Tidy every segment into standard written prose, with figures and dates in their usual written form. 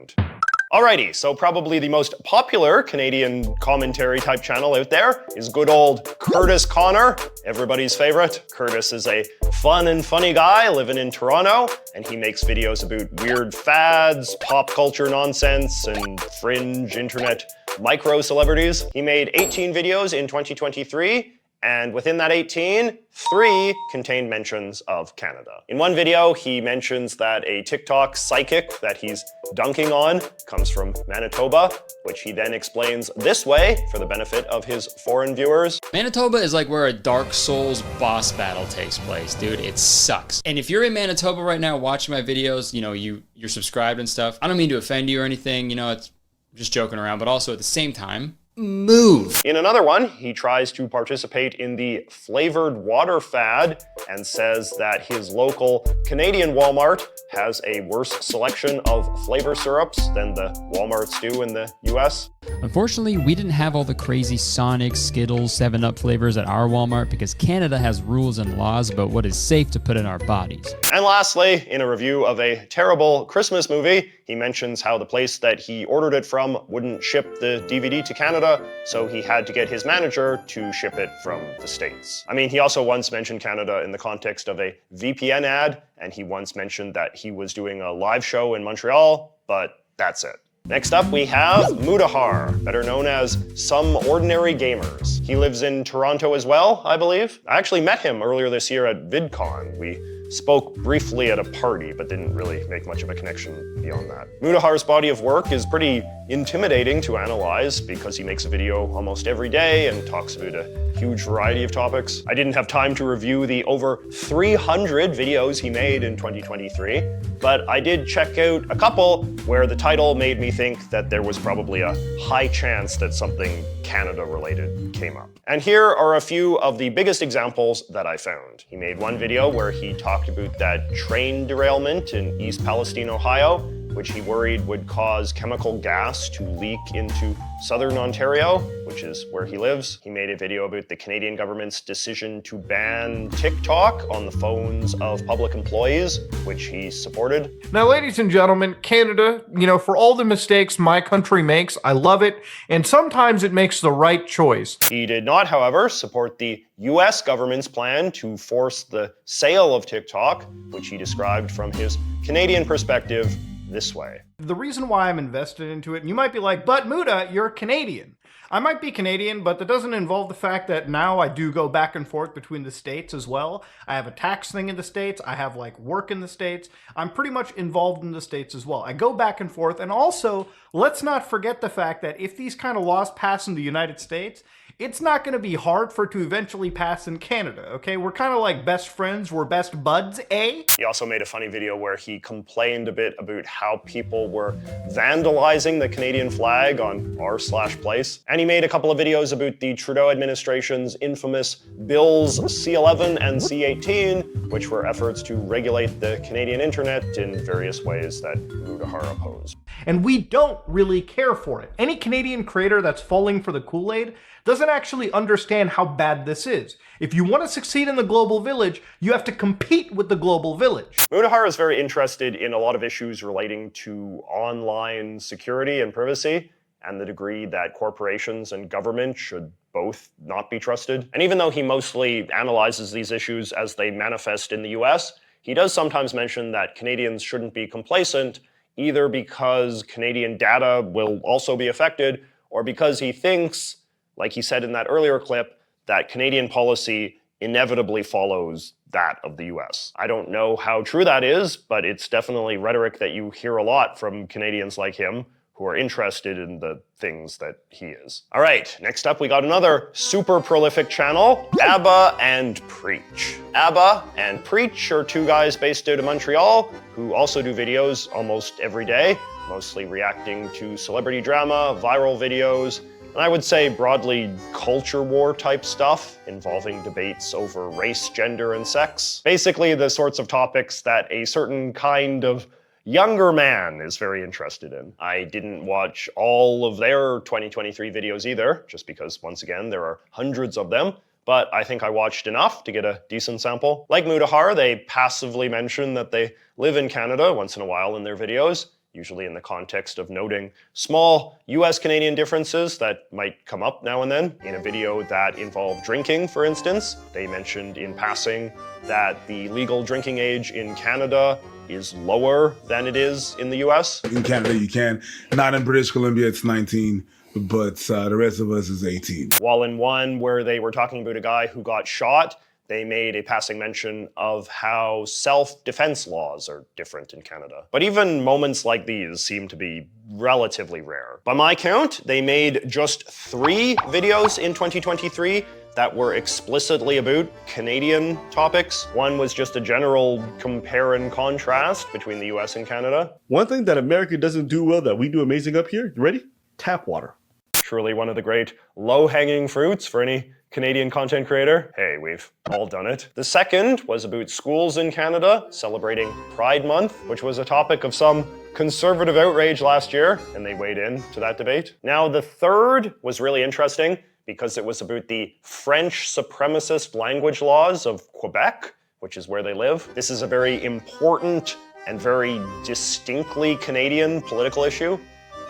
around. Alrighty, so probably the most popular Canadian commentary type channel out there is good old Curtis Connor, everybody's favorite. Curtis is a fun and funny guy living in Toronto, and he makes videos about weird fads, pop culture nonsense, and fringe internet micro celebrities. He made 18 videos in 2023, and within that 18, 3 contained mentions of Canada. In one video, he mentions that a TikTok psychic that he's dunking on comes from Manitoba, which he then explains this way for the benefit of his foreign viewers. Manitoba is like where a Dark Souls boss battle takes place, dude. It sucks. And if you're in Manitoba right now watching my videos, you know, you're subscribed and stuff, I don't mean to offend you or anything, you know, it's just joking around, but also at the same time, move. In another one, he tries to participate in the flavored water fad and says that his local Canadian Walmart has a worse selection of flavor syrups than the Walmarts do in the US. Unfortunately, we didn't have all the crazy Sonic, Skittles, 7-Up flavors at our Walmart because Canada has rules and laws about what is safe to put in our bodies. And lastly, in a review of a terrible Christmas movie, he mentions how the place that he ordered it from wouldn't ship the DVD to Canada, so he had to get his manager to ship it from the States. I mean, he also once mentioned Canada in the context of a VPN ad, and he once mentioned that he was doing a live show in Montreal, but that's it. Next up, we have Mudahar, better known as Some Ordinary Gamers. He lives in Toronto as well, I believe. I actually met him earlier this year at VidCon. We spoke briefly at a party, but didn't really make much of a connection beyond that. Mudahar's body of work is pretty intimidating to analyze because he makes a video almost every day and talks about a huge variety of topics. I didn't have time to review the over 300 videos he made in 2023, but I did check out a couple where the title made me think that there was probably a high chance that something Canada-related came up. And here are a few of the biggest examples that I found. He made one video where he talked about that train derailment in East Palestine, Ohio, which he worried would cause chemical gas to leak into southern Ontario, which is where he lives. He made a video about the Canadian government's decision to ban TikTok on the phones of public employees, which he supported. Now, ladies and gentlemen, Canada, you know, for all the mistakes my country makes, I love it, and sometimes it makes the right choice. He did not, however, support the US government's plan to force the sale of TikTok, which he described from his Canadian perspective this way. The reason why I'm invested into it, and you might be like, but Muda, you're Canadian. I might be Canadian, but that doesn't involve the fact that now I do go back and forth between the states as well. I have a tax thing in the states. I have like work in the states. I'm pretty much involved in the states as well. I go back and forth. And also, let's not forget the fact that if these kind of laws pass in the United States, it's not going to be hard for it to eventually pass in Canada, okay? We're kind of like best friends, we're best buds, eh? He also made a funny video where he complained a bit about how people were vandalizing the Canadian flag on r/place. And he made a couple of videos about the Trudeau administration's infamous Bills C11 and C18, which were efforts to regulate the Canadian internet in various ways that Mudahar opposed. And we don't really care for it. Any Canadian creator that's falling for the Kool-Aid doesn't actually understand how bad this is. If you want to succeed in the global village, you have to compete with the global village. Mudahar is very interested in a lot of issues relating to online security and privacy, and the degree that corporations and government should both not be trusted. And even though he mostly analyzes these issues as they manifest in the US, he does sometimes mention that Canadians shouldn't be complacent, either because Canadian data will also be affected, or because he thinks, like he said in that earlier clip, that Canadian policy inevitably follows that of the US. I don't know how true that is, but it's definitely rhetoric that you hear a lot from Canadians like him who are interested in the things that he is. All right, next up we got another super prolific channel, Abba and Preach. Abba and Preach are two guys based out of Montreal who also do videos almost every day, mostly reacting to celebrity drama, viral videos, and I would say broadly culture war type stuff involving debates over race, gender, and sex. Basically the sorts of topics that a certain kind of younger man is very interested in. I didn't watch all of their 2023 videos either, just because once again there are hundreds of them, but I think I watched enough to get a decent sample. Like Mudahar, they passively mention that they live in Canada once in a while in their videos, usually in the context of noting small US-Canadian differences that might come up now and then. In a video that involved drinking, for instance, they mentioned in passing that the legal drinking age in Canada is lower than it is in the US. In Canada, you can. Not in British Columbia, it's 19, but the rest of us is 18. While in one where they were talking about a guy who got shot, they made a passing mention of how self-defense laws are different in Canada. But even moments like these seem to be relatively rare. By my count, they made just 3 videos in 2023 that were explicitly about Canadian topics. One was just a general compare and contrast between the US and Canada. One thing that America doesn't do well that we do amazing up here, you ready? Tap water. Truly one of the great low-hanging fruits for any Canadian content creator. Hey, we've all done it. The second was about schools in Canada celebrating Pride Month, which was a topic of some conservative outrage last year, and they weighed in to that debate. Now, the third was really interesting because it was about the French supremacist language laws of Quebec, which is where they live. This is a very important and very distinctly Canadian political issue.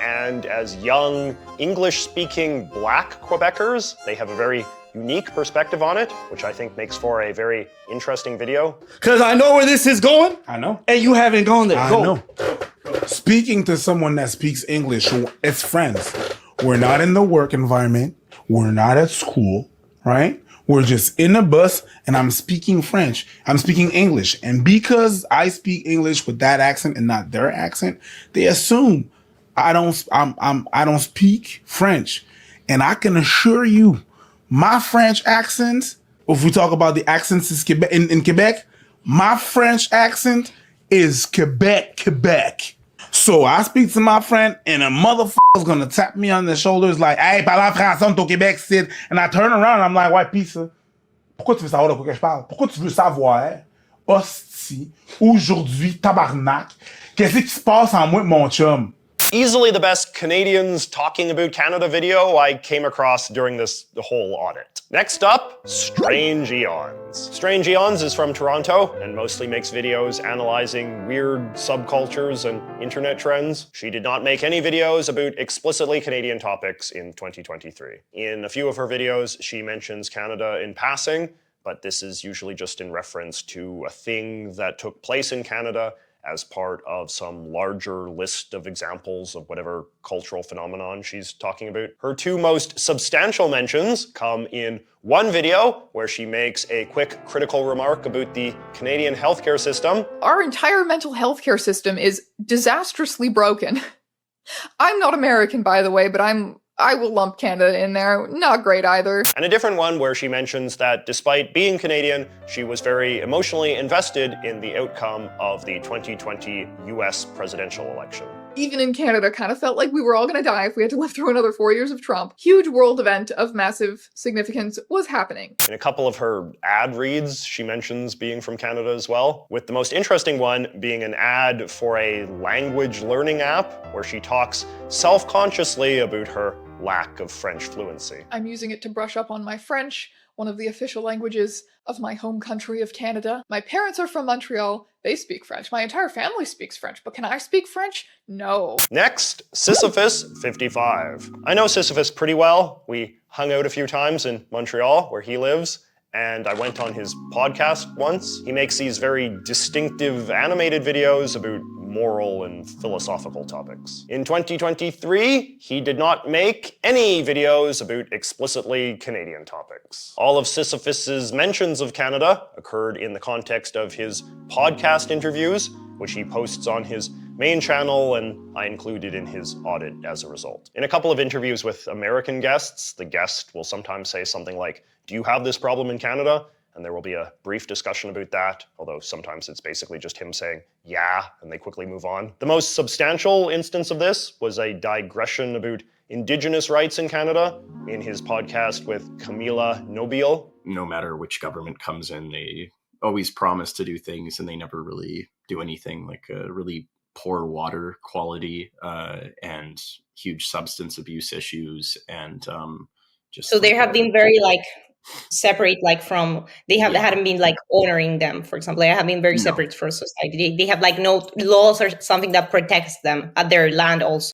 And as young English-speaking Black Quebecers, they have a very unique perspective on it, which I think makes for a very interesting video. Because I know where this is going. I know. And you haven't gone there. I know. Speaking to someone that speaks English, it's friends. We're not in the work environment. We're not at school, right? We're just in a bus and I'm speaking French. I'm speaking English. And because I speak English with that accent and not their accent, they assume I don't speak French. And I can assure you, my French accent, if we talk about the accents in Quebec, my French accent is Quebec. So I speak to my friend and a motherfucker's gonna tap me on the shoulders like, hey, parle en français, on est au Québec, Sid. And I turn around and I'm like, ouais, pis ça, pourquoi tu veux savoir de quoi que je parle? Pourquoi tu veux savoir? Hostie, aujourd'hui, tabarnak, qu'est-ce qui se passe en moi et mon chum? Easily the best Canadians talking about Canada video I came across during this whole audit. Next up, Strange Eons. Strange Eons is from Toronto and mostly makes videos analyzing weird subcultures and internet trends. She did not make any videos about explicitly Canadian topics in 2023. In a few of her videos, she mentions Canada in passing, but this is usually just in reference to a thing that took place in Canada as part of some larger list of examples of whatever cultural phenomenon she's talking about. Her 2 most substantial mentions come in one video where she makes a quick critical remark about the Canadian healthcare system. Our entire mental health care system is disastrously broken. I'm not American, by the way, but I will lump Canada in there. Not great either. And a different one where she mentions that despite being Canadian, she was very emotionally invested in the outcome of the 2020 US presidential election. Even in Canada, kind of felt like we were all gonna die if we had to live through another 4 years of Trump. Huge world event of massive significance was happening. In a couple of her ad reads, she mentions being from Canada as well, with the most interesting one being an ad for a language learning app where she talks self-consciously about her lack of French fluency. I'm using it to brush up on my French, one of the official languages of my home country of Canada. My parents are from Montreal. They speak French. My entire family speaks French, but can I speak French? No. Next, Sisyphus55. I know Sisyphus pretty well. We hung out a few times in Montreal, where he lives, and I went on his podcast once. He makes these very distinctive animated videos about moral and philosophical topics. In 2023, he did not make any videos about explicitly Canadian topics. All of Sisyphus's mentions of Canada occurred in the context of his podcast interviews, which he posts on his main channel, and I included in his audit as a result. In a couple of interviews with American guests, the guest will sometimes say something like, "Do you have this problem in Canada?" And there will be a brief discussion about that, although sometimes it's basically just him saying, yeah, and they quickly move on. The most substantial instance of this was a digression about Indigenous rights in Canada in his podcast with Camila Nobile. No matter which government comes in, they always promise to do things and they never really do anything, like really poor water quality and huge substance abuse issues and just... So there have been very separate like from they hadn't been like honoring them, for example. They have been very separate from society. They have like no laws or something that protects them at their land also.